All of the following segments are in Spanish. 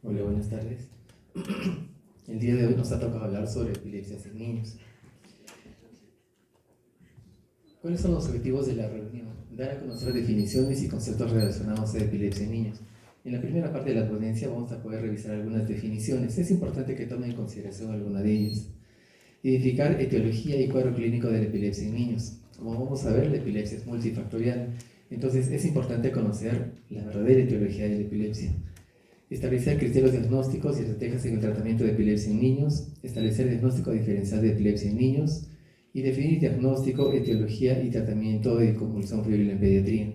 Hola, buenas tardes. El día de hoy nos ha tocado hablar sobre epilepsias en niños. ¿Cuáles son los objetivos de la reunión? Dar a conocer definiciones y conceptos relacionados a epilepsia en niños. En la primera parte de la ponencia vamos a poder revisar algunas definiciones. Es importante que tomen en consideración alguna de ellas. Identificar etiología y cuadro clínico de la epilepsia en niños. Como vamos a ver, la epilepsia es multifactorial. Entonces es importante conocer la verdadera etiología de la epilepsia. Establecer criterios diagnósticos y estrategias en el tratamiento de epilepsia en niños, establecer diagnóstico diferencial de epilepsia en niños y definir diagnóstico, etiología y tratamiento de convulsión febril en pediatría.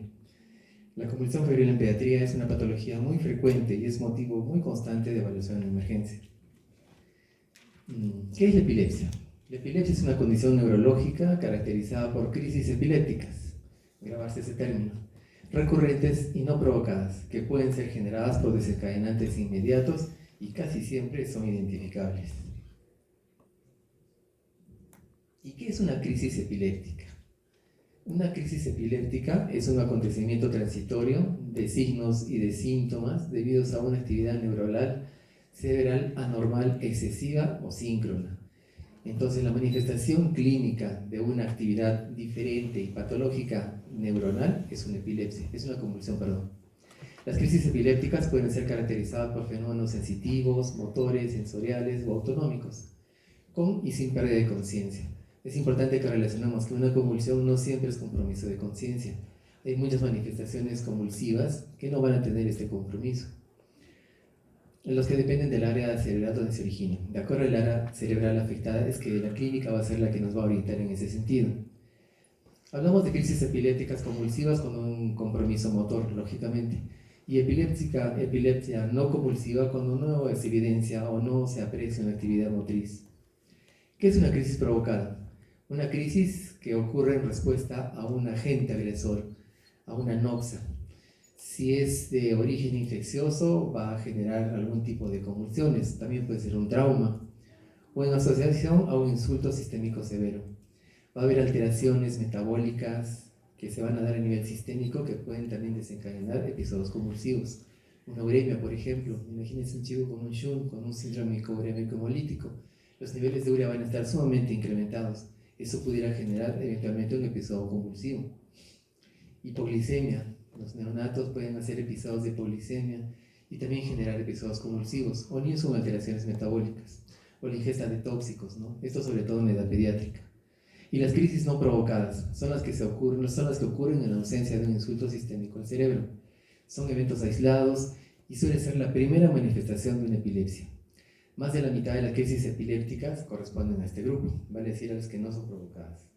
La convulsión febril en pediatría es una patología muy frecuente y es motivo muy constante de evaluación en emergencia. ¿Qué es la epilepsia? La epilepsia es una condición neurológica caracterizada por crisis epilépticas, grabarse ese término, recurrentes y no provocadas, que pueden ser generadas por desencadenantes inmediatos y casi siempre son identificables. ¿Y qué es una crisis epiléptica? Una crisis epiléptica es un acontecimiento transitorio de signos y de síntomas debidos a una actividad neuronal cerebral anormal, excesiva o síncrona. Entonces, la manifestación clínica de una actividad diferente y patológica neuronal es una epilepsia, es una convulsión, perdón. Las crisis epilépticas pueden ser caracterizadas por fenómenos sensitivos, motores, sensoriales o autonómicos, con y sin pérdida de conciencia. Es importante que relacionemos que una convulsión no siempre es compromiso de conciencia. Hay muchas manifestaciones convulsivas que no van a tener este compromiso. Los que dependen del área cerebral donde se origina. De acuerdo al área cerebral afectada, es que la clínica va a ser la que nos va a orientar en ese sentido. Hablamos de crisis epilépticas convulsivas con un compromiso motor, lógicamente, y epilepsia no convulsiva cuando no es evidencia o no se aprecia una actividad motriz. ¿Qué es una crisis provocada? Una crisis que ocurre en respuesta a un agente agresor, a una noxa. Si es de origen infeccioso, va a generar algún tipo de convulsiones, también puede ser un trauma, o en asociación a un insulto sistémico severo. Va a haber alteraciones metabólicas que se van a dar a nivel sistémico que pueden también desencadenar episodios convulsivos. Una uremia, por ejemplo, imagínense un chico con un SHUNT, con un síndrome urémico hemolítico. Los niveles de urea van a estar sumamente incrementados. Eso pudiera generar eventualmente un episodio convulsivo. Hipoglicemia. Los neonatos pueden hacer episodios de hipoglicemia y también generar episodios convulsivos, o niños con alteraciones metabólicas, o la ingesta de tóxicos, ¿no? Esto sobre todo en la edad pediátrica. Y las crisis no provocadas son las que ocurren en ausencia de un insulto sistémico al cerebro. Son eventos aislados y suele ser la primera manifestación de una epilepsia. Más de la mitad de las crisis epilépticas corresponden a este grupo, vale decir a las que no son provocadas.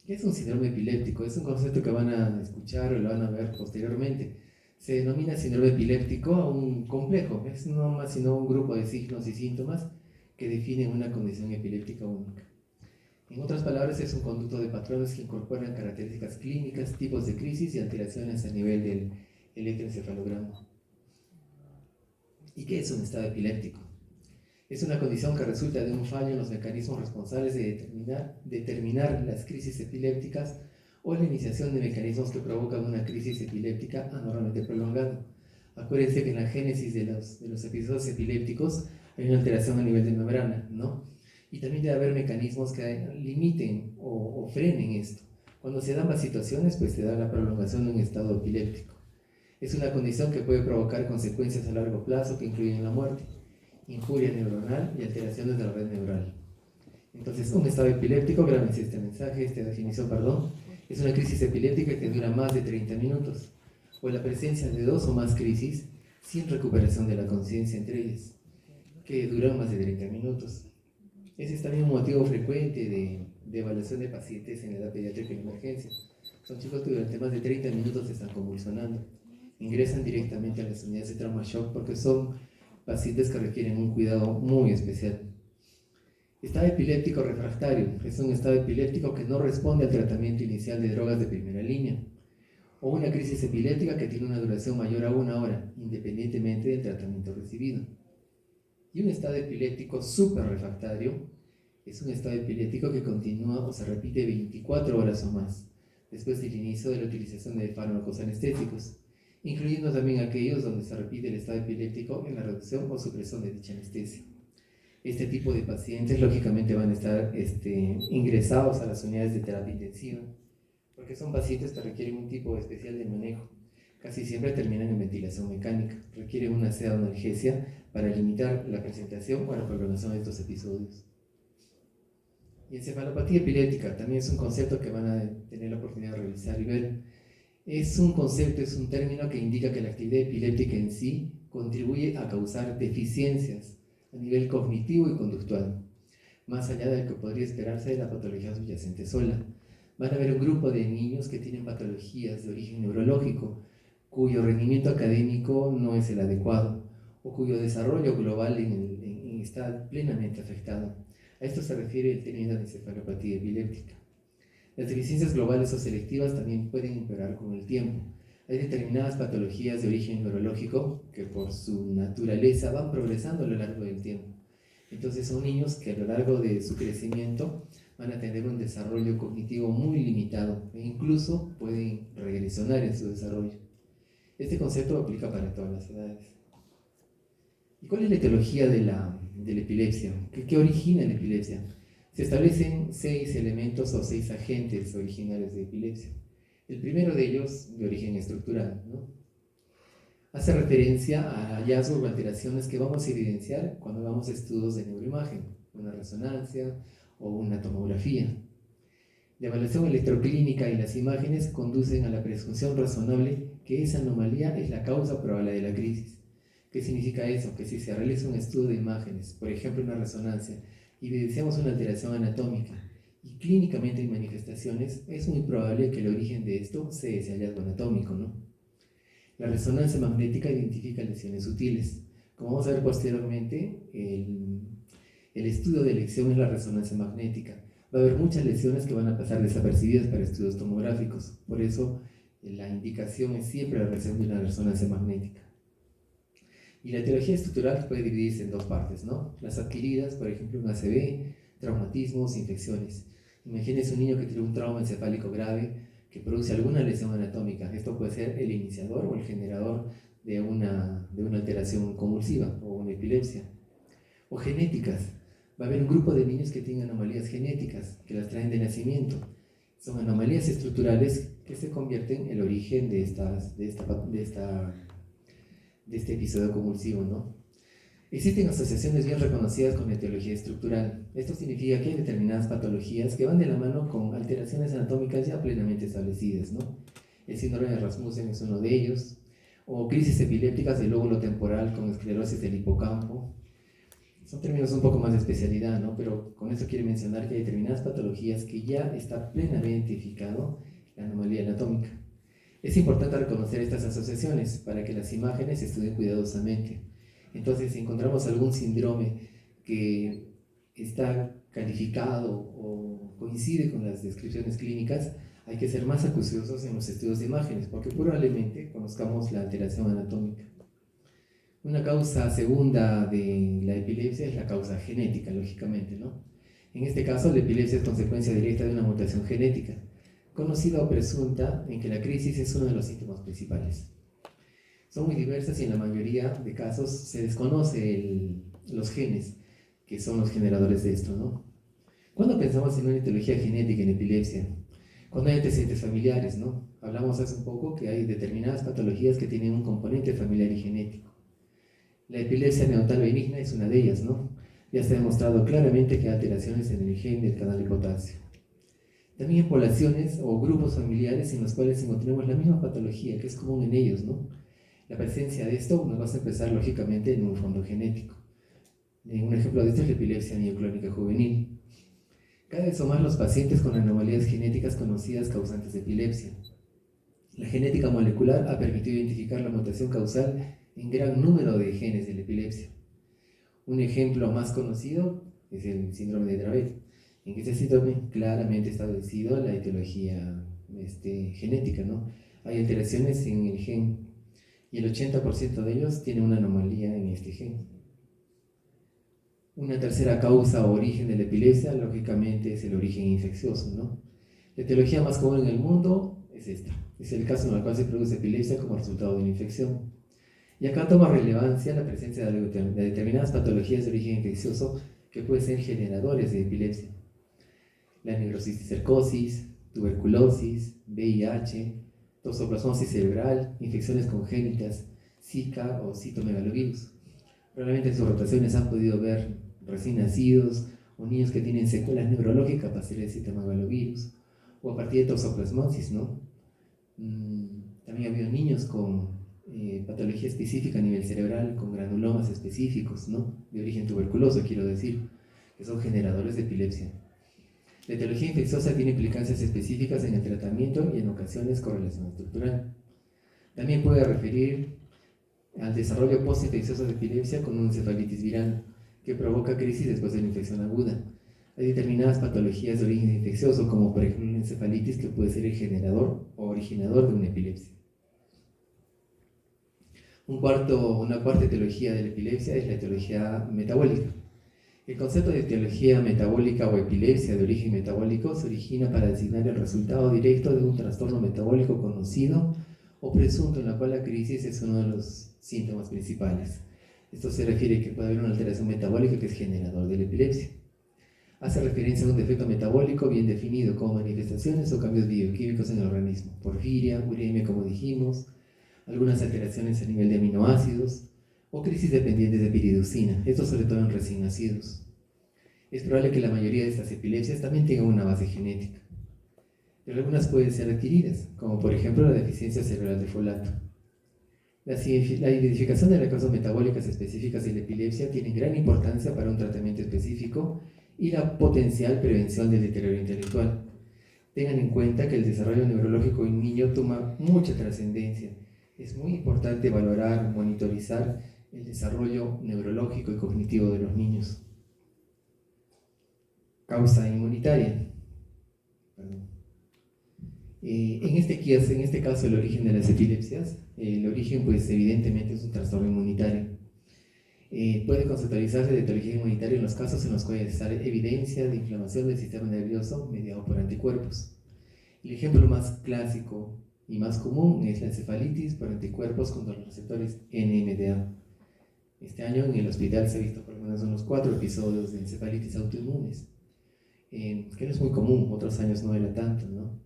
¿Qué es un síndrome epiléptico? Es un concepto que van a escuchar o lo van a ver posteriormente. Se denomina síndrome epiléptico a un complejo, es no más sino un grupo de signos y síntomas que definen una condición epiléptica única. En otras palabras, es un conjunto de patrones que incorporan características clínicas, tipos de crisis y alteraciones a nivel del electroencefalograma. ¿Y qué es un estado epiléptico? Es una condición que resulta de un fallo en los mecanismos responsables de determinar las crisis epilépticas o la iniciación de mecanismos que provocan una crisis epiléptica anormalmente prolongada. Acuérdense que en la génesis de los episodios epilépticos hay una alteración a nivel de membrana, ¿no? Y también debe haber mecanismos que limiten o frenen esto. Cuando se dan las situaciones, pues se da la prolongación de un estado epiléptico. Es una condición que puede provocar consecuencias a largo plazo que incluyen la muerte, injuria neuronal y alteraciones de la red neural. Entonces, un estado epiléptico, grábense esta definición, es una crisis epiléptica que dura más de 30 minutos, o la presencia de 2 o más crisis sin recuperación de la conciencia entre ellas, que duran más de 30 minutos. Ese es también un motivo frecuente de evaluación de pacientes en la edad pediátrica en emergencia. Son chicos que durante más de 30 minutos están convulsionando. Ingresan directamente a las unidades de trauma shock porque son pacientes que requieren un cuidado muy especial. Estado epiléptico refractario es un estado epiléptico que no responde al tratamiento inicial de drogas de primera línea, o una crisis epiléptica que tiene una duración mayor a 1 hora, independientemente del tratamiento recibido. Y un estado epiléptico superrefractario es un estado epiléptico que continúa o se repite 24 horas o más, después del inicio de la utilización de fármacos anestésicos, incluyendo también aquellos donde se repite el estado epiléptico en la reducción o supresión de dicha anestesia. Este tipo de pacientes lógicamente van a estar ingresados a las unidades de terapia intensiva, porque son pacientes que requieren un tipo especial de manejo. Casi siempre terminan en ventilación mecánica, requieren una pseudoanalgesia para limitar la presentación o la prolongación de estos episodios. Y encefalopatía epiléptica también es un concepto que van a tener la oportunidad de revisar y ver. Es un concepto, es un término que indica que la actividad epiléptica en sí contribuye a causar deficiencias a nivel cognitivo y conductual, más allá de lo que podría esperarse de la patología subyacente sola. Van a haber un grupo de niños que tienen patologías de origen neurológico, cuyo rendimiento académico no es el adecuado, o cuyo desarrollo global está plenamente afectado. A esto se refiere el término de encefalopatía epiléptica. Las deficiencias globales o selectivas también pueden empeorar con el tiempo. Hay determinadas patologías de origen neurológico que por su naturaleza van progresando a lo largo del tiempo. Entonces son niños que a lo largo de su crecimiento van a tener un desarrollo cognitivo muy limitado e incluso pueden regresionar en su desarrollo. Este concepto aplica para todas las edades. ¿Y cuál es la etiología de la epilepsia? ¿Qué origina la epilepsia? Se establecen 6 elementos o 6 agentes originarios de epilepsia. El primero de ellos, de origen estructural, ¿no? Hace referencia a hallazgos o alteraciones que vamos a evidenciar cuando hagamos estudios de neuroimagen, una resonancia o una tomografía. La evaluación electroclínica y las imágenes conducen a la presunción razonable que esa anomalía es la causa probable de la crisis. ¿Qué significa eso? Que si se realiza un estudio de imágenes, por ejemplo una resonancia, y evidenciamos una alteración anatómica y clínicamente hay manifestaciones, es muy probable que el origen de esto sea ese hallazgo anatómico, ¿no? La resonancia magnética identifica lesiones sutiles. Como vamos a ver posteriormente, el estudio de elección es la resonancia magnética. Va a haber muchas lesiones que van a pasar desapercibidas para estudios tomográficos. Por eso, la indicación es siempre la realización de una resonancia magnética. Y la etiología estructural puede dividirse en 2 partes, ¿no? Las adquiridas, por ejemplo, un ACV, traumatismos, infecciones. Imagínense un niño que tiene un trauma encefálico grave que produce alguna lesión anatómica. Esto puede ser el iniciador o el generador de una alteración convulsiva o una epilepsia. O genéticas. Va a haber un grupo de niños que tienen anomalías genéticas, que las traen de nacimiento. Son anomalías estructurales que se convierten en el origen de este episodio convulsivo, ¿no? Existen asociaciones bien reconocidas con la etiología estructural. Esto significa que hay determinadas patologías que van de la mano con alteraciones anatómicas ya plenamente establecidas, ¿no? El síndrome de Rasmussen es uno de ellos, o crisis epilépticas del lóbulo temporal con esclerosis del hipocampo. Son términos un poco más de especialidad, ¿no? Pero con eso quiere mencionar que hay determinadas patologías que ya está plenamente identificado la anomalía anatómica. Es importante reconocer estas asociaciones para que las imágenes se estudien cuidadosamente. Entonces, si encontramos algún síndrome que está calificado o coincide con las descripciones clínicas, hay que ser más acuciosos en los estudios de imágenes, porque probablemente conozcamos la alteración anatómica. Una causa segunda de la epilepsia es la causa genética, lógicamente, ¿no? En este caso, la epilepsia es consecuencia directa de una mutación genética, conocida o presunta, en que la crisis es uno de los síntomas principales. Son muy diversas y en la mayoría de casos se desconoce los genes que son los generadores de esto, ¿no? ¿Cuándo pensamos en una etiología genética en epilepsia? Cuando hay antecedentes familiares, ¿no? Hablamos hace un poco que hay determinadas patologías que tienen un componente familiar y genético. La epilepsia neonatal benigna es una de ellas, ¿no? Ya se ha demostrado claramente que hay alteraciones en el gen del canal de potasio. También en poblaciones o grupos familiares en los cuales encontramos la misma patología que es común en ellos, ¿no? La presencia de esto nos va a empezar lógicamente en un fondo genético. Un ejemplo de esto es la epilepsia mioclónica juvenil. Cada vez son más los pacientes con anomalías genéticas conocidas causantes de epilepsia. La genética molecular ha permitido identificar la mutación causal en gran número de genes de la epilepsia. Un ejemplo más conocido es el síndrome de Dravet, en que este síndrome claramente establecido la etiología genética, ¿no? Hay alteraciones en el gen y el 80% de ellos tiene una anomalía en este gen. Una tercera causa o origen de la epilepsia, lógicamente, es el origen infeccioso, ¿no? La etiología más común en el mundo es esta Es el caso en el cual se produce epilepsia como resultado de una infección. Y acá toma relevancia la presencia de determinadas patologías de origen infeccioso que pueden ser generadores de epilepsia. La neurocisticercosis, tuberculosis, VIH, toxoplasmosis cerebral, infecciones congénitas, Zika o citomegalovirus. Probablemente en sus rotaciones han podido ver recién nacidos o niños que tienen secuelas neurológicas para ser el citomegalovirus, o a partir de toxoplasmosis, ¿no? También ha habido niños con patología específica a nivel cerebral, con granulomas específicos, ¿no? De origen tuberculoso, quiero decir, que son generadores de epilepsia. La etiología infecciosa tiene implicancias específicas en el tratamiento y en ocasiones correlación estructural. También puede referir al desarrollo postinfeccioso de epilepsia con una encefalitis viral que provoca crisis después de una infección aguda. Hay determinadas patologías de origen infeccioso, como por ejemplo una encefalitis que puede ser el generador o originador de una epilepsia. Una cuarta etiología de la epilepsia es la etiología metabólica. El concepto de etiología metabólica o epilepsia de origen metabólico se origina para designar el resultado directo de un trastorno metabólico conocido o presunto, en la cual la crisis es uno de los síntomas principales. Esto se refiere a que puede haber una alteración metabólica que es generador de la epilepsia. Hace referencia a un defecto metabólico bien definido como manifestaciones o cambios bioquímicos en el organismo, porfiria, uremia, como dijimos, algunas alteraciones a nivel de aminoácidos o crisis dependientes de piridoxina, esto sobre todo en recién nacidos. Es probable que la mayoría de estas epilepsias también tengan una base genética, pero algunas pueden ser adquiridas, como por ejemplo la deficiencia cerebral de folato. La identificación de las causas metabólicas específicas de la epilepsia tiene gran importancia para un tratamiento específico y la potencial prevención del deterioro intelectual. Tengan en cuenta que el desarrollo neurológico en un niño toma mucha trascendencia. Es muy importante valorar, monitorizar el desarrollo neurológico y cognitivo de los niños. Causa inmunitaria. En este caso, el origen de las epilepsias, el origen pues evidentemente es un trastorno inmunitario. Puede conceptualizarse de etiología inmunitaria en los casos en los cuales sale evidencia de inflamación del sistema nervioso mediado por anticuerpos. El ejemplo más clásico y más común es la encefalitis por anticuerpos contra los receptores NMDA. Este año en el hospital se ha visto por lo menos unos 4 episodios de encefalitis autoinmunes, que no es muy común, otros años no era tanto, ¿no?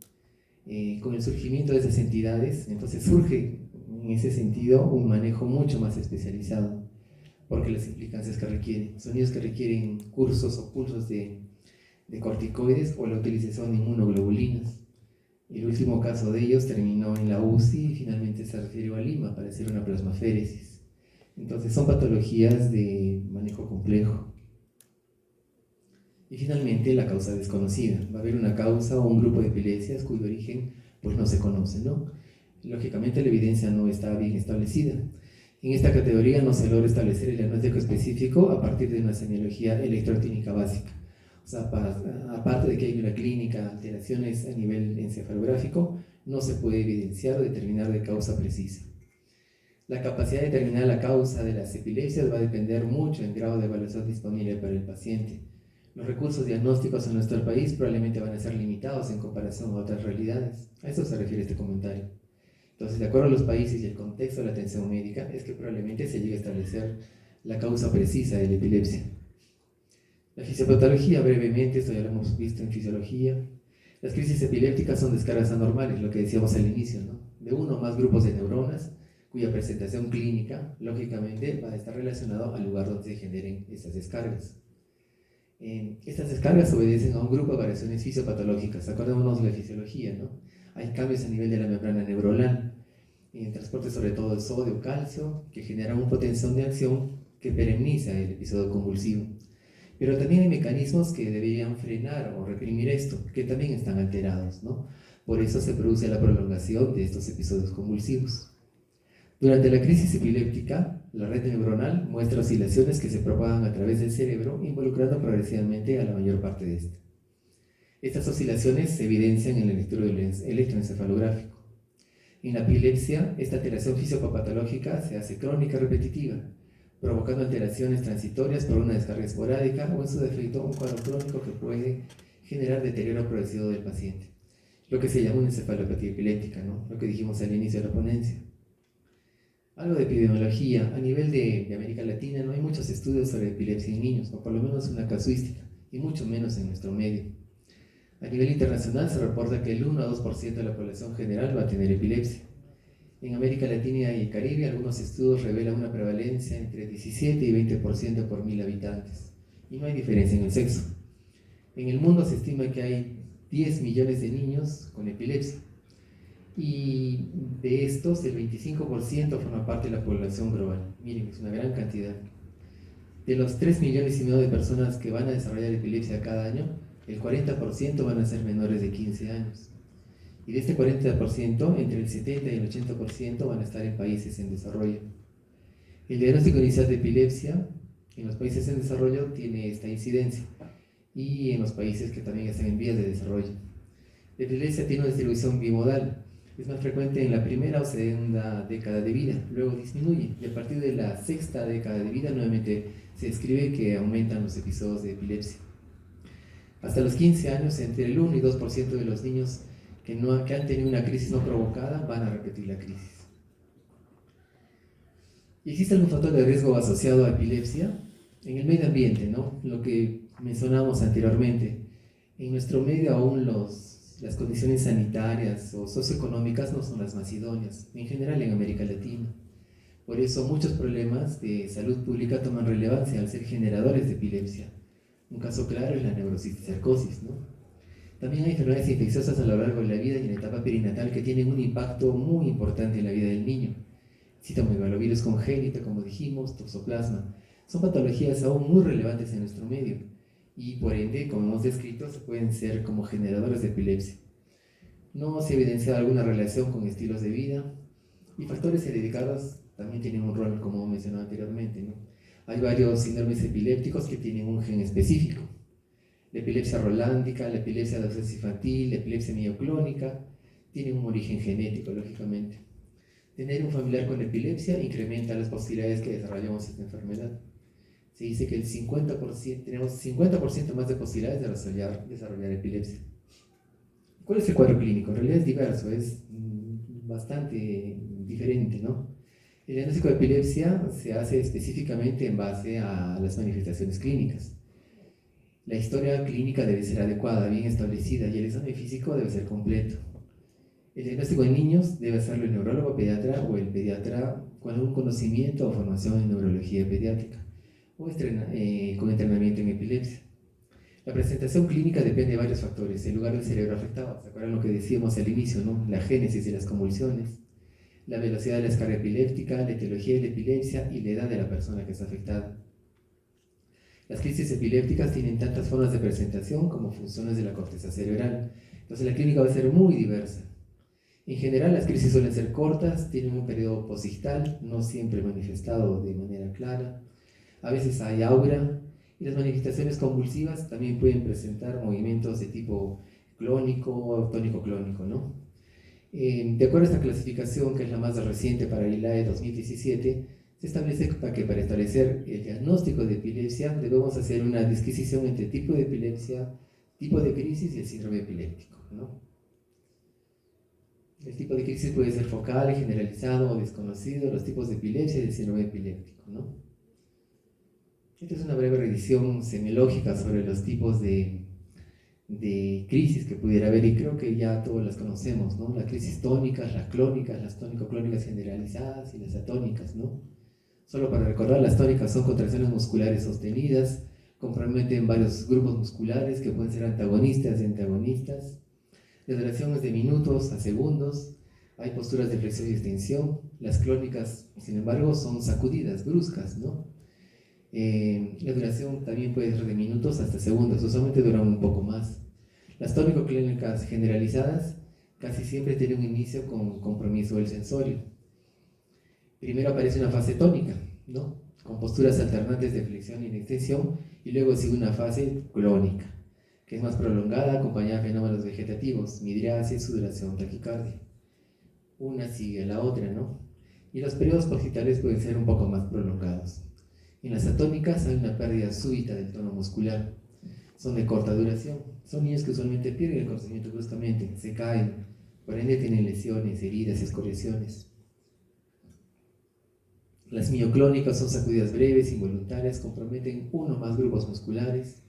Con el surgimiento de esas entidades, entonces surge en ese sentido un manejo mucho más especializado, porque las implicancias que requieren, sonidos que requieren cursos o pulsos de corticoides o la utilización de inmunoglobulinas. El último caso de ellos terminó en la UCI y finalmente se refirió a Lima para hacer una plasmaféresis. Entonces son patologías de manejo complejo. Y finalmente la causa desconocida. Va a haber una causa o un grupo de epilepsias cuyo origen pues no se conoce, ¿no? Lógicamente la evidencia no está bien establecida. En esta categoría no se logra establecer el diagnóstico específico a partir de una semiología electroactínica básica. O sea, aparte de que hay una clínica, alteraciones a nivel encefalográfico, no se puede evidenciar o determinar de causa precisa. La capacidad de determinar la causa de las epilepsias va a depender mucho del grado de evaluación disponible para el paciente. Los recursos diagnósticos en nuestro país probablemente van a ser limitados en comparación a otras realidades. A eso se refiere este comentario. Entonces, de acuerdo a los países y el contexto de la atención médica, es que probablemente se llegue a establecer la causa precisa de la epilepsia. La fisiopatología, brevemente, esto ya lo hemos visto en fisiología. Las crisis epilépticas son descargas anormales, lo que decíamos al inicio, ¿no? De uno o más grupos de neuronas, cuya presentación clínica, lógicamente, va a estar relacionado al lugar donde se generen estas descargas. Estas descargas obedecen a un grupo de variaciones fisiopatológicas. Acordémonos de la fisiología, ¿no? Hay cambios a nivel de la membrana neuronal, en transporte sobre todo de sodio, calcio, que generan un potencial de acción que pereniza el episodio convulsivo. Pero también hay mecanismos que deberían frenar o reprimir esto, que también están alterados, ¿no? Por eso se produce la prolongación de estos episodios convulsivos. Durante la crisis epiléptica, la red neuronal muestra oscilaciones que se propagan a través del cerebro, involucrando progresivamente a la mayor parte de este. Estas oscilaciones se evidencian en el estudio electroencefalográfico. En la epilepsia, esta alteración fisiopatológica se hace crónica repetitiva, provocando alteraciones transitorias por una descarga esporádica o en su defecto un cuadro crónico que puede generar deterioro progresivo del paciente. lo que se llama una encefalopatía epiléptica, ¿no? Lo que dijimos al inicio de la ponencia. Algo de epidemiología. A nivel de América Latina no hay muchos estudios sobre epilepsia en niños, o por lo menos una casuística, y mucho menos en nuestro medio. A nivel internacional se reporta que el 1 a 2% de la población general va a tener epilepsia. En América Latina y el Caribe, algunos estudios revelan una prevalencia entre 17 y 20% por 1000 habitantes, y no hay diferencia en el sexo. En el mundo se estima que hay 10 millones de niños con epilepsia, y de estos el 25% forma parte de la población global. Miren, es una gran cantidad. De los 3,5 millones de personas que van a desarrollar epilepsia cada año, el 40% van a ser menores de 15 años. Y de este 40%, entre el 70 y el 80% van a estar en países en desarrollo. El diagnóstico inicial de epilepsia en los países en desarrollo tiene esta incidencia, y en los países que también están en vías de desarrollo. La epilepsia tiene una distribución bimodal. Es más frecuente en la primera o segunda década de vida, luego disminuye, y a partir de la sexta década de vida nuevamente se describe que aumentan los episodios de epilepsia. Hasta los 15 años, entre el 1 y 2% de los niños que han tenido una crisis no provocada van a repetir la crisis. ¿Y existe algún factor de riesgo asociado a epilepsia? En el medio ambiente, ¿no? Lo que mencionábamos anteriormente. En nuestro medio aún las condiciones sanitarias o socioeconómicas no son las más idóneas, en general en América Latina. Por eso muchos problemas de salud pública toman relevancia al ser generadores de epilepsia. Un caso claro es la neurocisticercosis, ¿no? También hay enfermedades infecciosas a lo largo de la vida y en la etapa perinatal que tienen un impacto muy importante en la vida del niño. Citomegalovirus congénito, como dijimos, toxoplasma. Son patologías aún muy relevantes en nuestro medio y por ende, como hemos descrito, se pueden ser como generadores de epilepsia. No se ha evidenciado alguna relación con estilos de vida, y factores hereditarios también tienen un rol, como mencionaba anteriormente, ¿no? Hay varios síndromes epilépticos que tienen un gen específico. La epilepsia rolándica, la epilepsia de ausencia infantil, la epilepsia mioclónica, tienen un origen genético, lógicamente. Tener un familiar con epilepsia incrementa las posibilidades que desarrollemos esta enfermedad. Se dice que tenemos 50% más de posibilidades de desarrollar epilepsia. ¿Cuál es el cuadro clínico? En realidad es diverso, es bastante diferente, ¿no? El diagnóstico de epilepsia se hace específicamente en base a las manifestaciones clínicas. La historia clínica debe ser adecuada, bien establecida, y el examen físico debe ser completo. El diagnóstico en niños debe hacerlo el neurólogo pediatra o el pediatra con algún conocimiento o formación en neurología pediátrica o con entrenamiento en epilepsia. La presentación clínica depende de varios factores: el lugar del cerebro afectado, ¿se acuerdan lo que decíamos al inicio, ¿no? La génesis de las convulsiones, la velocidad de la descarga epiléptica, la etiología de la epilepsia y la edad de la persona que está afectada. Las crisis epilépticas tienen tantas formas de presentación como funciones de la corteza cerebral, entonces la clínica va a ser muy diversa. En general, las crisis suelen ser cortas, tienen un periodo posictal, no siempre manifestado de manera clara. A veces hay aura, y las manifestaciones convulsivas también pueden presentar movimientos de tipo clónico o tónico-clónico, ¿no? De acuerdo a esta clasificación, que es la más reciente para el ILAE 2017, se establece que para establecer el diagnóstico de epilepsia debemos hacer una disquisición entre tipo de epilepsia, tipo de crisis y el síndrome epiléptico, ¿no? El tipo de crisis puede ser focal, generalizado o desconocido, los tipos de epilepsia y el síndrome epiléptico, ¿no? Esta es una breve revisión semiológica sobre los tipos de crisis que pudiera haber, y creo que ya todos las conocemos, ¿no? Las crisis tónicas, las clónicas, las tónico-clónicas generalizadas y las atónicas, ¿no? Solo para recordar, las tónicas son contracciones musculares sostenidas, comprometen varios grupos musculares que pueden ser antagonistas y antagonistas. La duración es de minutos a segundos, hay posturas de flexión y extensión. Las clónicas, sin embargo, son sacudidas, bruscas, ¿no? La duración también puede ser de minutos hasta segundos, usualmente duran un poco más. Las tónico-clónicas generalizadas casi siempre tienen un inicio con compromiso del sensorio. Primero aparece una fase tónica, ¿no? Con posturas alternantes de flexión y de extensión, y luego sigue una fase clónica, que es más prolongada, acompañada de fenómenos vegetativos, midriasis, sudoración, taquicardia. Una sigue a la otra, ¿no? Y los periodos positales pueden ser un poco más prolongados. En las atónicas hay una pérdida súbita del tono muscular. son de corta duración. Son niños que usualmente pierden el conocimiento bruscamente, se caen, por ende tienen lesiones, heridas, escoriaciones. Las mioclónicas son sacudidas breves, involuntarias, comprometen uno o más grupos musculares.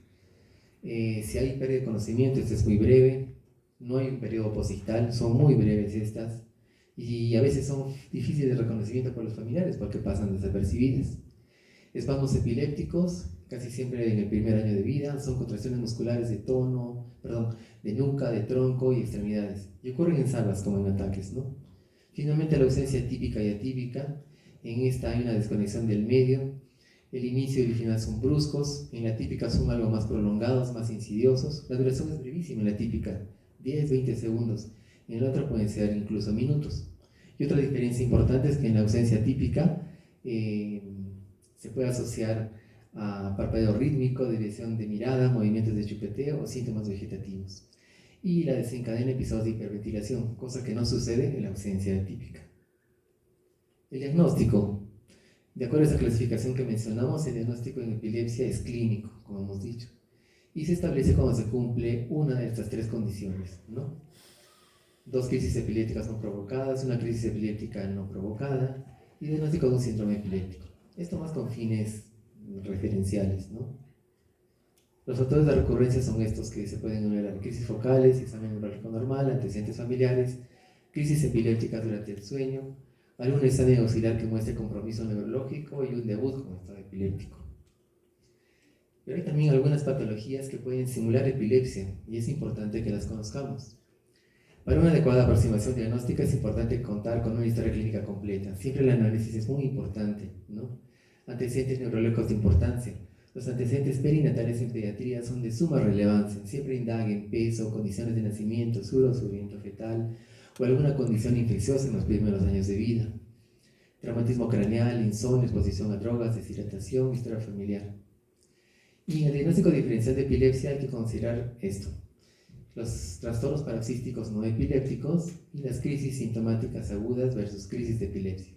Si hay pérdida de conocimiento, este es muy breve, no hay un periodo posictal, son muy breves estas, y a veces son difíciles de reconocimiento por los familiares porque pasan desapercibidas. Espasmos epilépticos, casi siempre en el primer año de vida, son contracciones musculares de nuca, de tronco y extremidades, y ocurren en salas como en ataques, ¿no? Finalmente, la ausencia típica y atípica, en esta hay una desconexión del medio. El inicio y el final son bruscos, en la típica son algo más prolongados, más insidiosos. La duración es brevísima en la típica, 10-20 segundos, en la otra pueden ser incluso minutos. Y otra diferencia importante es que en la ausencia típica se puede asociar a parpadeo rítmico, desviación de mirada, movimientos de chupeteo o síntomas vegetativos. Y la desencadena episodios de hiperventilación, cosa que no sucede en la ausencia típica. El diagnóstico. De acuerdo a esa clasificación que mencionamos, el diagnóstico en epilepsia es clínico, como hemos dicho, y se establece cuando se cumple una de estas tres condiciones, ¿no? 2 crisis epilépticas no provocadas, una crisis epiléptica no provocada y diagnóstico de un síndrome epiléptico. Esto más con fines referenciales, ¿no? Los factores de recurrencia son estos que se pueden enumerar: crisis focales, examen neurológico normal, antecedentes familiares, crisis epilépticas durante el sueño, algún examen auxiliar que muestre compromiso neurológico y un debut con estado epiléptico. Pero hay también algunas patologías que pueden simular epilepsia y es importante que las conozcamos. Para una adecuada aproximación diagnóstica es importante contar con una historia clínica completa. Siempre el análisis es muy importante, ¿no? Antecedentes neurológicos de importancia. Los antecedentes perinatales en pediatría son de suma relevancia. Siempre indaguen peso, condiciones de nacimiento, surgimiento fetal o alguna condición infecciosa en los primeros años de vida. Traumatismo craneal, insomnio, exposición a drogas, deshidratación, historia familiar. Y en el diagnóstico diferencial de epilepsia hay que considerar esto: los trastornos paroxísticos no epilépticos y las crisis sintomáticas agudas versus crisis de epilepsia.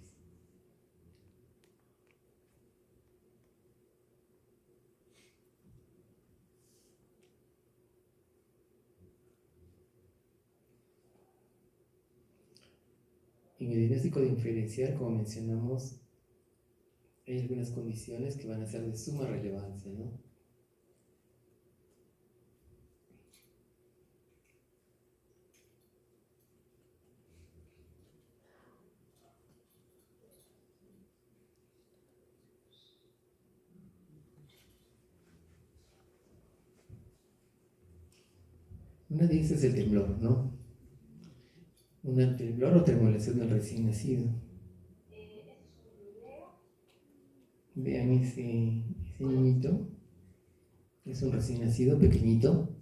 En el diagnóstico diferencial, como mencionamos, hay algunas condiciones que van a ser de suma relevancia, ¿no? Una de esas es el temblor, ¿no? Un temblor o tremolación del recién nacido. Vean ese niñito, es un recién nacido pequeñito.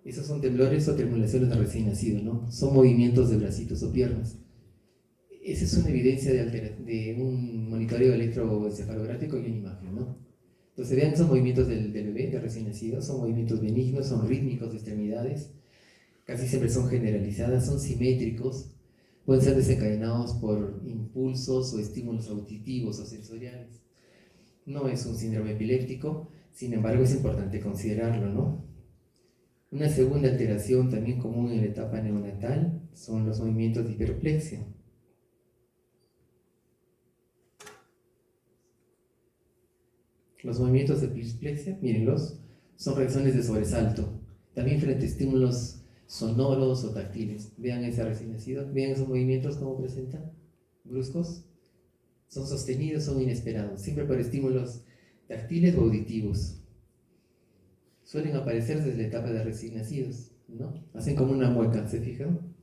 Esos son temblores o tremulaciones del recién nacido, ¿no? Son movimientos de bracitos o piernas. Esa es una evidencia de un monitoreo electroencefalográfico y una imagen, ¿no? Entonces vean esos movimientos del bebé, del recién nacido, son movimientos benignos, son rítmicos de extremidades, casi siempre son generalizadas, son simétricos, pueden ser desencadenados por impulsos o estímulos auditivos o sensoriales. No es un síndrome epiléptico, sin embargo es importante considerarlo, ¿no? Una segunda alteración también común en la etapa neonatal son los movimientos de hiperplexia. Los movimientos de displexia, mírenlos, son reacciones de sobresalto, también frente a estímulos sonoros o táctiles. Vean ese recién nacido, vean esos movimientos como presentan, bruscos, son sostenidos, son inesperados, siempre por estímulos táctiles o auditivos. Suelen aparecer desde la etapa de recién nacidos, ¿no? Hacen como una mueca, ¿se fijan?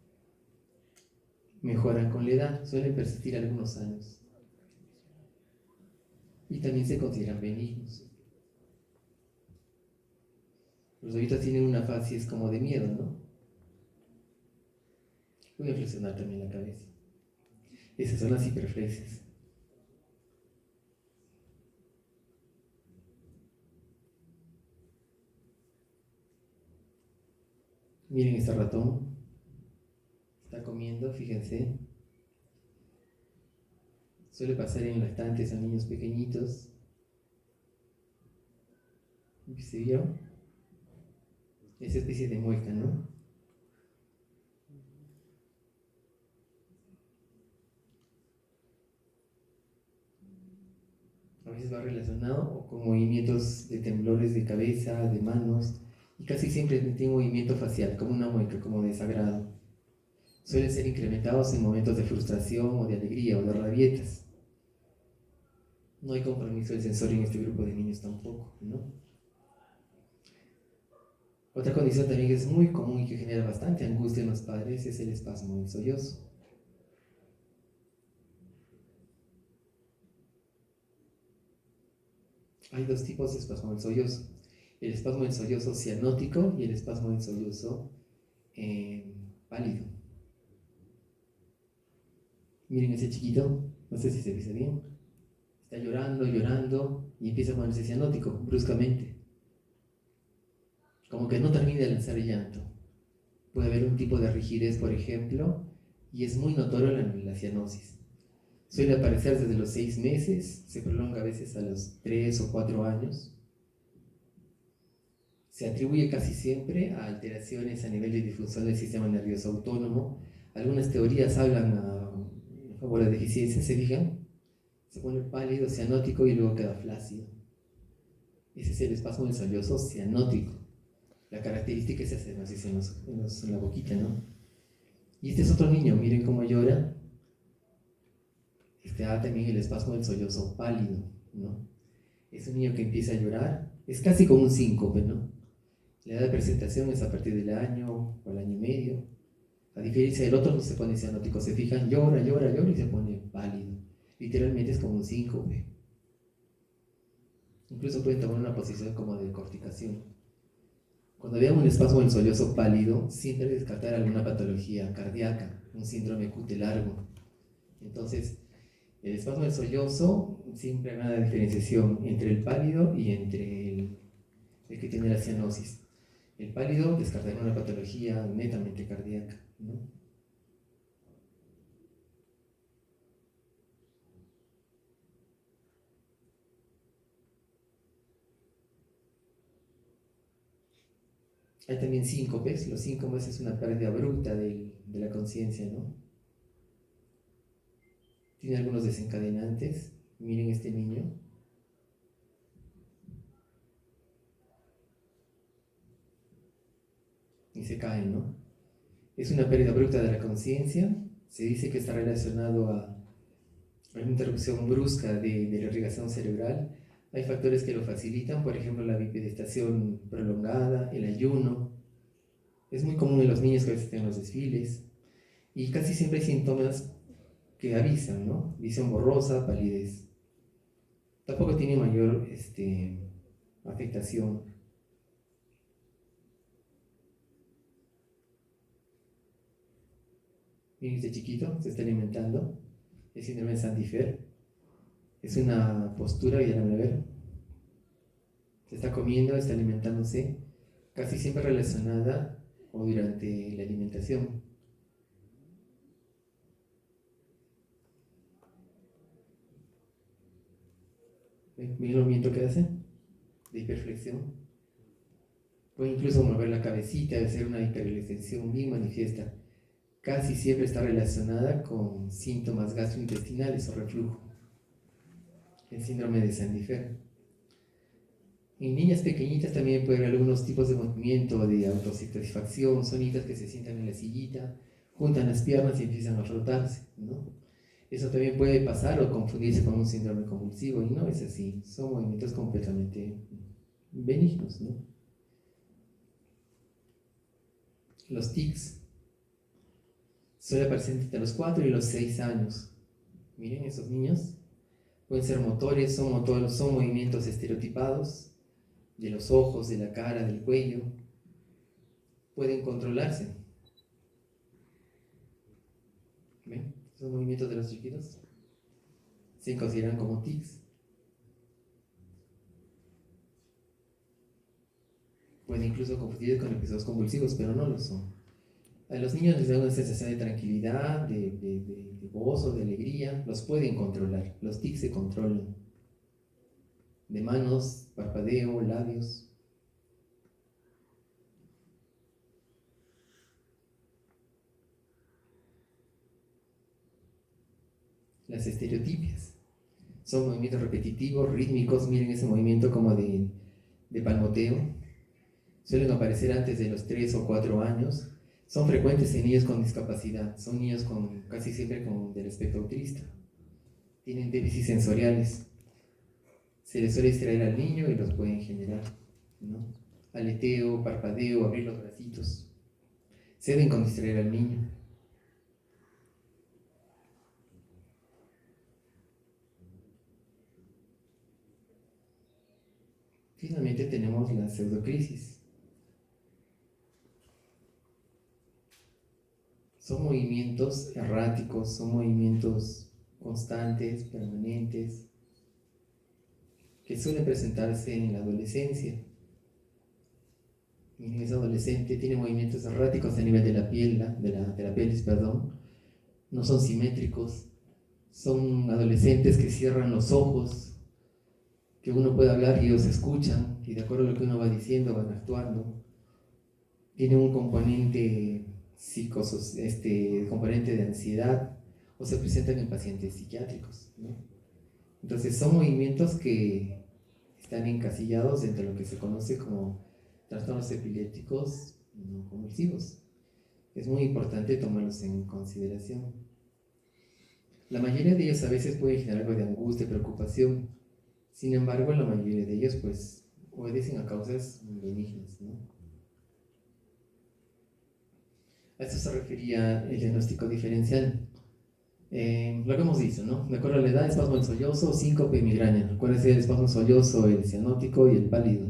Mejoran con la edad, suelen persistir algunos años. Y también se consideran benignos. Los bebitos tienen una facies como de miedo, ¿no? Voy a flexionar también la cabeza. Esas son las hiperflexias. Miren este ratón. Está comiendo, fíjense. Suele pasar en lactantes a niños pequeñitos. ¿Se vio? esa especie de mueca, ¿no? A veces va relacionado con movimientos de temblores de cabeza, de manos, y casi siempre tiene movimiento facial, como una mueca, como de desagrado. Suelen ser incrementados en momentos de frustración o de alegría o de rabietas. No hay compromiso del sensor en este grupo de niños tampoco, ¿no? Otra condición también que es muy común y que genera bastante angustia en los padres es el espasmo del sollozo. Hay dos tipos de espasmo del sollozo. El espasmo del sollozo cianótico y el espasmo del sollozo pálido. Miren ese chiquito, no sé si se dice bien. Está llorando, llorando y empieza a ponerse cianótico bruscamente. Como que no termina de lanzar el llanto. Puede haber un tipo de rigidez, por ejemplo, y es muy notorio la cianosis. Suele aparecer desde los 6 meses, se prolonga a veces a los 3 o 4 años. Se atribuye casi siempre a alteraciones a nivel de disfunción del sistema nervioso autónomo. Algunas teorías hablan a favor de deficiencia, se fijan, se pone pálido, cianótico y luego queda flácido. Ese es el espasmo del sollozo cianótico. La característica es esa cianosis en la boquita, ¿no? Y este es otro niño, miren cómo llora. También el espasmo del sollozo pálido, ¿no? Es un niño que empieza a llorar, es casi como un síncope, ¿no? La edad de presentación es a partir del año o el año y medio. A diferencia del otro, no se pone cianótico, se fijan, llora, llora, llora y se pone pálido. Literalmente es como un síncope. Incluso pueden tomar una posición como de corticación. Cuando vean un espasmo del sollozo pálido, siempre descartar alguna patología cardíaca, un síndrome QT largo. Entonces, el espasmo del sollozo siempre habrá una diferenciación entre el pálido y entre el que tiene la cianosis. El pálido descartará una patología netamente cardíaca, ¿no? Hay también síncopes. Los síncopes es una pérdida bruta de la conciencia, ¿no? Tiene algunos desencadenantes. Miren este niño. Y se cae, ¿no? Es una pérdida bruta de la conciencia. Se dice que está relacionado a una interrupción brusca de la irrigación cerebral. Hay factores que lo facilitan, por ejemplo, la bipedestación prolongada, el ayuno. Es muy común en los niños que a veces tienen los desfiles. Y casi siempre hay síntomas que avisan, ¿no? Visión borrosa, palidez. Tampoco tiene mayor afectación. Miren este chiquito, se está alimentando. El síndrome de Saint-Differ. Es una postura, ya la van a ver. Se está comiendo, está alimentándose, casi siempre relacionada o durante la alimentación. Miren el movimiento que hace de hiperflexión. Puede incluso mover la cabecita, hacer una hiperextensión bien manifiesta. Casi siempre está relacionada con síntomas gastrointestinales o reflujo. El síndrome de Saint-Differ. En niñas pequeñitas también puede haber algunos tipos de movimiento de autosatisfacción, sonitas que se sientan en la sillita, juntan las piernas y empiezan a frotarse, ¿no? Eso también puede pasar o confundirse con un síndrome convulsivo, y no es así, son movimientos completamente benignos, ¿no? Los tics suelen aparecer entre los 4 y los 6 años. Miren, esos niños pueden ser motores, son movimientos estereotipados de los ojos, de la cara, del cuello. Pueden controlarse. ¿Ven? Esos movimientos de los chiquitos se consideran como tics. Pueden incluso confundirse con episodios convulsivos, pero no lo son. A los niños les da una sensación de tranquilidad, de gozo, de alegría. Los pueden controlar. Los tics se controlan. De manos, parpadeo, labios. las estereotipias. Son movimientos repetitivos, rítmicos, miren ese movimiento como de palmoteo. Suelen aparecer antes de los 3 o 4 años. Son frecuentes en niños con discapacidad, son niños casi siempre del espectro autista. Tienen déficits sensoriales. Se les suele distraer al niño y los pueden generar, ¿no? Aleteo, parpadeo, abrir los bracitos. Ceden con distraer al niño. Finalmente tenemos la pseudocrisis. Son movimientos erráticos, son movimientos constantes, permanentes, que suelen presentarse en la adolescencia. Y ese adolescente tiene movimientos erráticos a nivel de la piel, de la pelvis, no son simétricos, son adolescentes que cierran los ojos, que uno puede hablar y ellos escuchan, y de acuerdo a lo que uno va diciendo van actuando. Tienen un componente componente de ansiedad, o se presentan en pacientes psiquiátricos, ¿no? Entonces son movimientos que están encasillados dentro de lo que se conoce como trastornos epilépticos no convulsivos. Es muy importante tomarlos en consideración. La mayoría de ellos a veces pueden generar algo de angustia, preocupación. Sin embargo, la mayoría de ellos pues obedecen a causas benignas, ¿no? A esto se refería el diagnóstico diferencial. Lo que hemos dicho, ¿no? De acuerdo a la edad, espasmo sollozo, síncope y migraña. Acuérdense el espasmo sollozo, el cianótico y el pálido.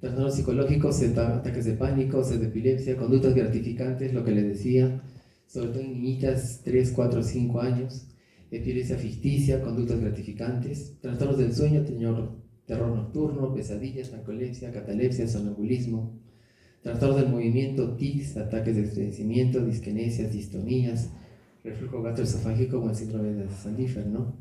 Trastornos psicológicos, ataques de pánico, sed de epilepsia, conductas gratificantes, lo que les decía, sobre todo en niñitas 3, 4, 5 años, epilepsia ficticia, conductas gratificantes, trastornos del sueño, terror nocturno, pesadillas, narcolepsia, catalepsia, sonambulismo, trastornos del movimiento, tics, ataques de estremecimiento, disquinesias, distonías, reflujo gastroesofágico como el síndrome de Sandifer, ¿no?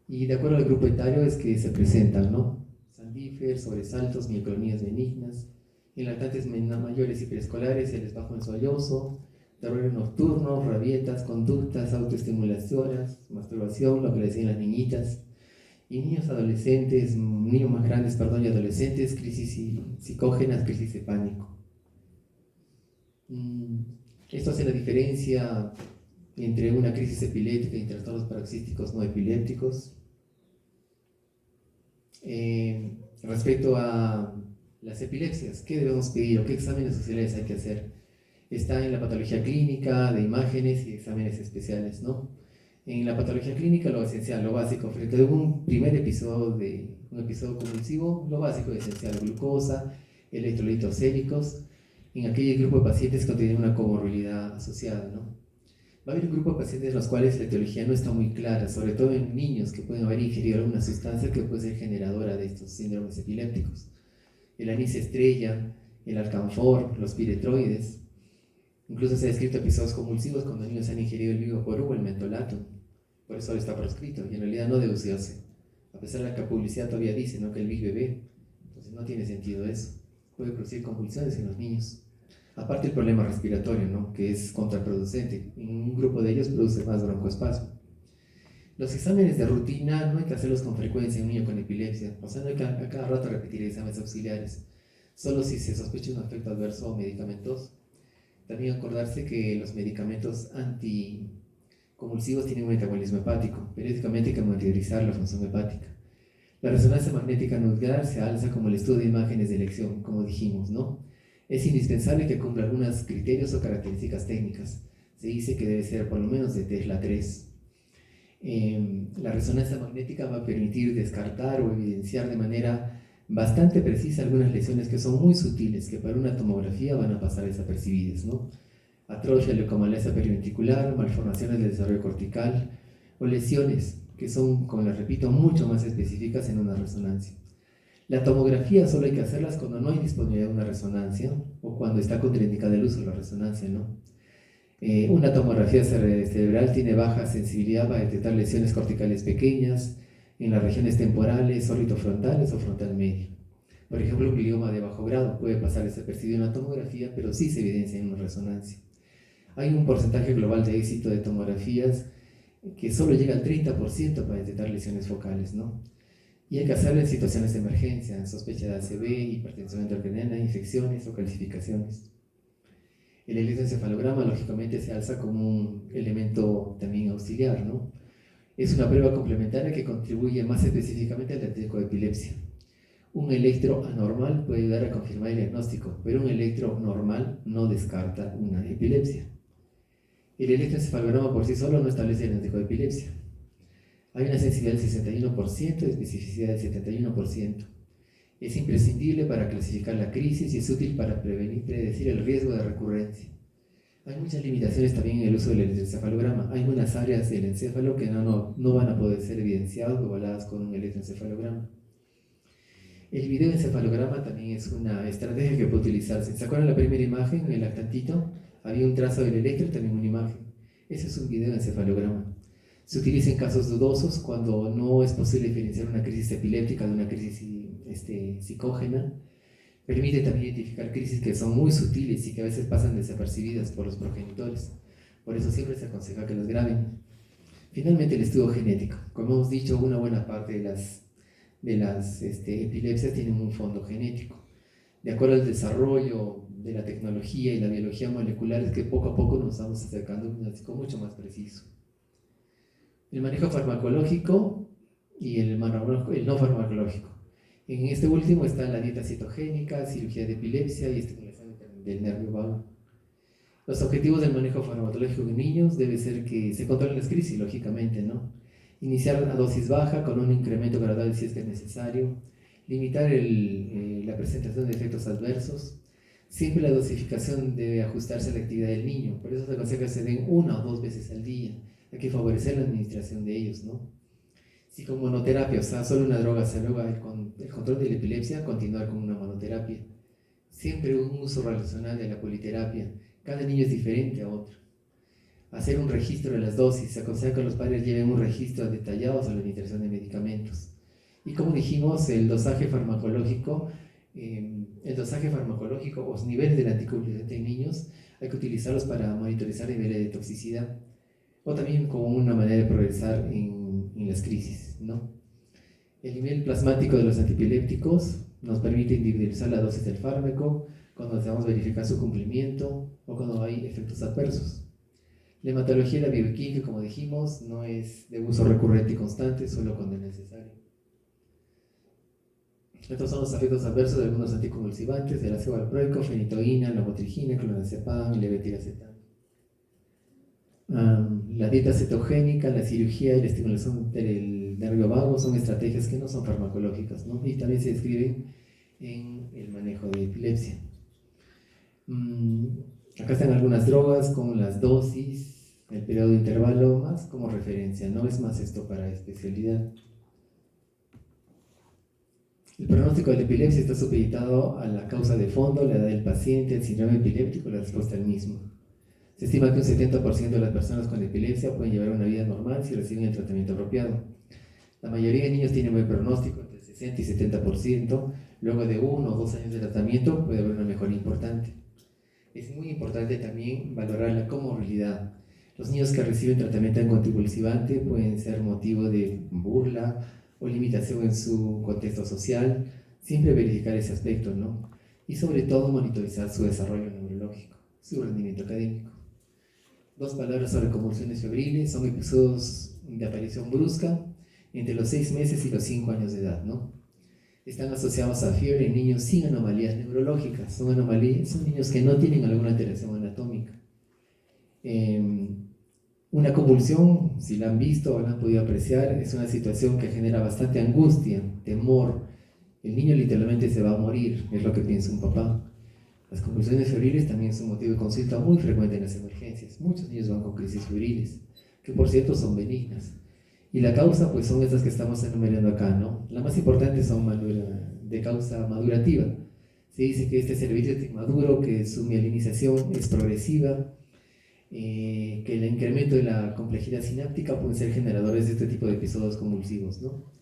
Y de acuerdo al grupo etario es que se presentan, ¿no? Sandifer, sobresaltos, micronías benignas, en lactantes mayores y preescolares, el espasmo sollozo, terror nocturno, rabietas, conductas autoestimuladoras, masturbación, lo que le decían las niñitas, y niños adolescentes, niños más grandes, y adolescentes, crisis psicógenas, crisis de pánico. Esto hace la diferencia entre una crisis epiléptica y trastornos paroxísticos no epilépticos. Respecto a las epilepsias, ¿qué debemos pedir o qué exámenes sociales hay que hacer? Está en la patología clínica, de imágenes y exámenes especiales, ¿no? En la patología clínica, lo esencial, lo básico, frente a un primer episodio convulsivo, lo básico y esencial, glucosa, electrolitos séricos, en aquel grupo de pacientes que tienen una comorbilidad asociada, ¿no? Va a haber un grupo de pacientes en los cuales la etiología no está muy clara, sobre todo en niños que pueden haber ingerido alguna sustancia que puede ser generadora de estos síndromes epilépticos. El anís estrella, el alcanfor, los piretroides. Incluso se ha descrito episodios convulsivos cuando niños han ingerido el vigoporú o el mentolato. Por eso está proscrito y en realidad no debe usarse. A pesar de que la publicidad todavía dice, ¿no?, que el Big Bebé. Entonces no tiene sentido eso. Puede producir convulsiones en los niños. Aparte el problema respiratorio, ¿no?, que es contraproducente. En un grupo de ellos produce más broncoespasmo. Los exámenes de rutina no hay que hacerlos con frecuencia en un niño con epilepsia. O sea, no hay que a cada rato repetir exámenes auxiliares. Solo si se sospecha un efecto adverso medicamentoso. También acordarse que los medicamentos anticonvulsivos tienen un metabolismo hepático. Periódicamente hay que monitorizar la función hepática. La resonancia magnética nuclear se alza como el estudio de imágenes de elección, como dijimos, ¿no? Es indispensable que cumpla algunos criterios o características técnicas. Se dice que debe ser por lo menos de Tesla 3. La resonancia magnética va a permitir descartar o evidenciar de manera bastante precisa algunas lesiones que son muy sutiles, que para una tomografía van a pasar desapercibidas, ¿no? Atrofia leucomalacia periventricular, malformaciones del desarrollo cortical o lesiones que son, como les repito, mucho más específicas en una resonancia. La tomografía solo hay que hacerlas cuando no hay disponibilidad de una resonancia o cuando está contraindicada el uso de la resonancia, ¿no? Una tomografía cerebral tiene baja sensibilidad para detectar lesiones corticales pequeñas en las regiones temporales, orbitofrontales o frontal medio. Por ejemplo, un glioma de bajo grado puede pasar desapercibido en la tomografía, pero sí se evidencia en una resonancia. Hay un porcentaje global de éxito de tomografías que solo llega al 30% para detectar lesiones focales, ¿no? Y hay que hacerlo en situaciones de emergencia, sospecha de ACV, hipertensión endocrinal, infecciones o calcificaciones. El electroencefalograma, lógicamente, se alza como un elemento también auxiliar, ¿no? Es una prueba complementaria que contribuye más específicamente al diagnóstico de epilepsia. Un electro anormal puede ayudar a confirmar el diagnóstico, pero un electro normal no descarta una epilepsia. El electroencefalograma por sí solo no establece el diagnóstico de epilepsia. Hay una sensibilidad del 61% y especificidad del 71%. Es imprescindible para clasificar la crisis y es útil para predecir el riesgo de recurrencia. Hay muchas limitaciones también en el uso del electroencefalograma. Hay unas áreas del encéfalo que no van a poder ser evidenciadas o evaluadas con un electroencefalograma. El videoencefalograma también es una estrategia que puede utilizarse. ¿Se acuerdan la primera imagen, en el lactantito? Había un trazo del electro y también una imagen. Ese es un videoencefalograma. Se utiliza en casos dudosos cuando no es posible diferenciar una crisis epiléptica de una crisis psicógena. Permite también identificar crisis que son muy sutiles y que a veces pasan desapercibidas por los progenitores. Por eso siempre se aconseja que los graben. Finalmente, el estudio genético. Como hemos dicho, una buena parte de las epilepsias tienen un fondo genético. De acuerdo al desarrollo de la tecnología y la biología molecular, es que poco a poco nos estamos acercando a un diagnóstico mucho más preciso. El manejo farmacológico y el no farmacológico. En este último está la dieta cetogénica, cirugía de epilepsia y estimulación del nervio vago. Los objetivos del manejo farmacológico en niños debe ser que se controlen las crisis, lógicamente, ¿no? Iniciar a dosis baja con un incremento gradual si es que es necesario, limitar la presentación de efectos adversos. Siempre la dosificación debe ajustarse a la actividad del niño, por eso se aconseja que se den 1 o 2 veces al día. Hay que favorecer la administración de ellos, ¿no? Si con monoterapia, o sea, solo una droga se logra el control de la epilepsia, continuar con una monoterapia. Siempre un uso relacional de la politerapia. Cada niño es diferente a otro. Hacer un registro de las dosis. Se aconseja que los padres lleven un registro detallado sobre la administración de medicamentos. Y como dijimos, el dosaje farmacológico o los niveles del anticonvulsivante en niños, hay que utilizarlos para monitorizar niveles de toxicidad o también como una manera de progresar en las crisis, ¿no? El nivel plasmático de los antiepilépticos nos permite individualizar la dosis del fármaco cuando deseamos verificar su cumplimiento o cuando hay efectos adversos. La hematología y la bioquímica, como dijimos, no es de uso recurrente y constante, solo cuando es necesario. Estos son los efectos adversos de algunos anticonvulsivantes: el ácido valproico, fenitoína, lamotrigina, clonazepam y levetiracetam. La dieta cetogénica, la cirugía y la estimulación del nervio vago son estrategias que no son farmacológicas, ¿no? Y también se describen en el manejo de epilepsia. Acá están algunas drogas con las dosis, el periodo de intervalo, más como referencia, no es más esto para especialidad. El pronóstico de la epilepsia está supeditado a la causa de fondo, la edad del paciente, el síndrome epiléptico y la respuesta al mismo. Se estima que un 70% de las personas con epilepsia pueden llevar una vida normal si reciben el tratamiento apropiado. La mayoría de niños tienen buen pronóstico, entre 60 y 70%. Luego de 1 o 2 años de tratamiento puede haber una mejoría importante. Es muy importante también valorar la comorbilidad. Los niños que reciben tratamiento anticonvulsivante pueden ser motivo de burla o limitación en su contexto social. Siempre verificar ese aspecto, ¿no? Y sobre todo monitorizar su desarrollo neurológico, su rendimiento académico. 2 palabras sobre convulsiones febriles: son episodios de aparición brusca entre los 6 meses y los 5 años de edad, ¿no? Están asociados a fiebre en niños sin anomalías neurológicas. Son niños que no tienen alguna alteración anatómica. Una convulsión, si la han visto o la han podido apreciar, es una situación que genera bastante angustia, temor. El niño literalmente se va a morir, es lo que piensa un papá. Las convulsiones febriles también son motivo de consulta muy frecuente en las emergencias. Muchos niños van con crisis febriles, que por cierto son benignas. Y la causa, pues son estas que estamos enumerando acá, ¿no? La más importante son de causa madurativa. Se dice que este cerebrito es inmaduro, que su mielinización es progresiva, que el incremento de la complejidad sináptica pueden ser generadores de este tipo de episodios convulsivos, ¿no?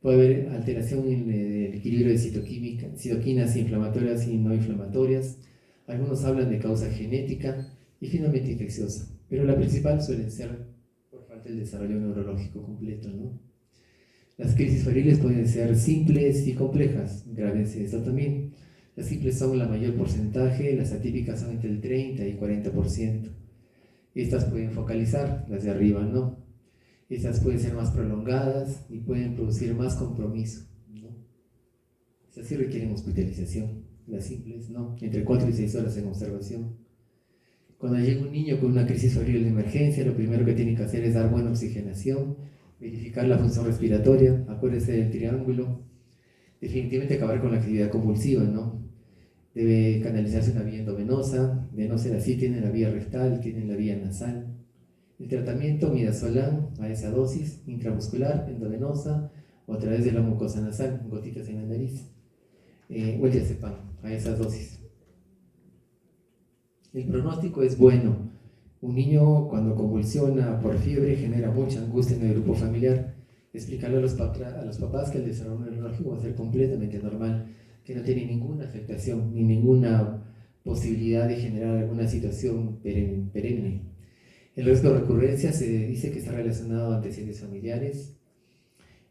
Puede haber alteración en el equilibrio de citoquinas inflamatorias y no inflamatorias. Algunos hablan de causa genética y finalmente infecciosa, pero la principal suele ser por falta parte del desarrollo neurológico completo, ¿no? Las crisis febriles pueden ser simples y complejas, graves esto también. Las simples son la mayor porcentaje, las atípicas son entre el 30 y 40%. Estas pueden focalizar, las de arriba no. Estas pueden ser más prolongadas y pueden producir más compromiso, ¿no? Estas sí requieren hospitalización, las simples no, entre 4 y 6 horas en observación. Cuando llega un niño con una crisis febril de emergencia, lo primero que tienen que hacer es dar buena oxigenación, verificar la función respiratoria, acuérdense del triángulo, definitivamente acabar con la actividad convulsiva, ¿no? Debe canalizarse una vía endovenosa, de no ser así tienen la vía rectal, tienen la vía nasal. El tratamiento, midazolam a esa dosis, intramuscular, endovenosa o a través de la mucosa nasal, gotitas en la nariz, o el diazepam a esa dosis. El pronóstico es bueno. Un niño cuando convulsiona por fiebre genera mucha angustia en el grupo familiar. Explicarle a los papás que el desarrollo neurológico va a ser completamente normal, que no tiene ninguna afectación ni ninguna posibilidad de generar alguna situación perenne. El riesgo de recurrencia se dice que está relacionado a antecedentes familiares.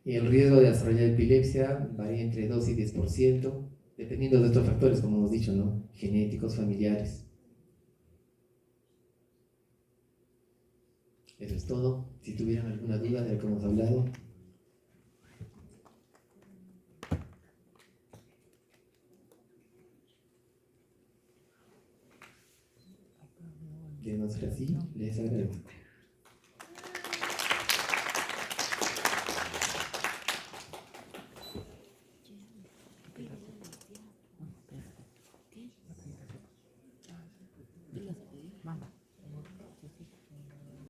Y el riesgo de desarrollar epilepsia varía entre 2 y 10%, dependiendo de otros factores, como hemos dicho, ¿no? Genéticos, familiares. Eso es todo. Si tuvieran alguna duda de lo que hemos hablado. De no ser así, les agradezco.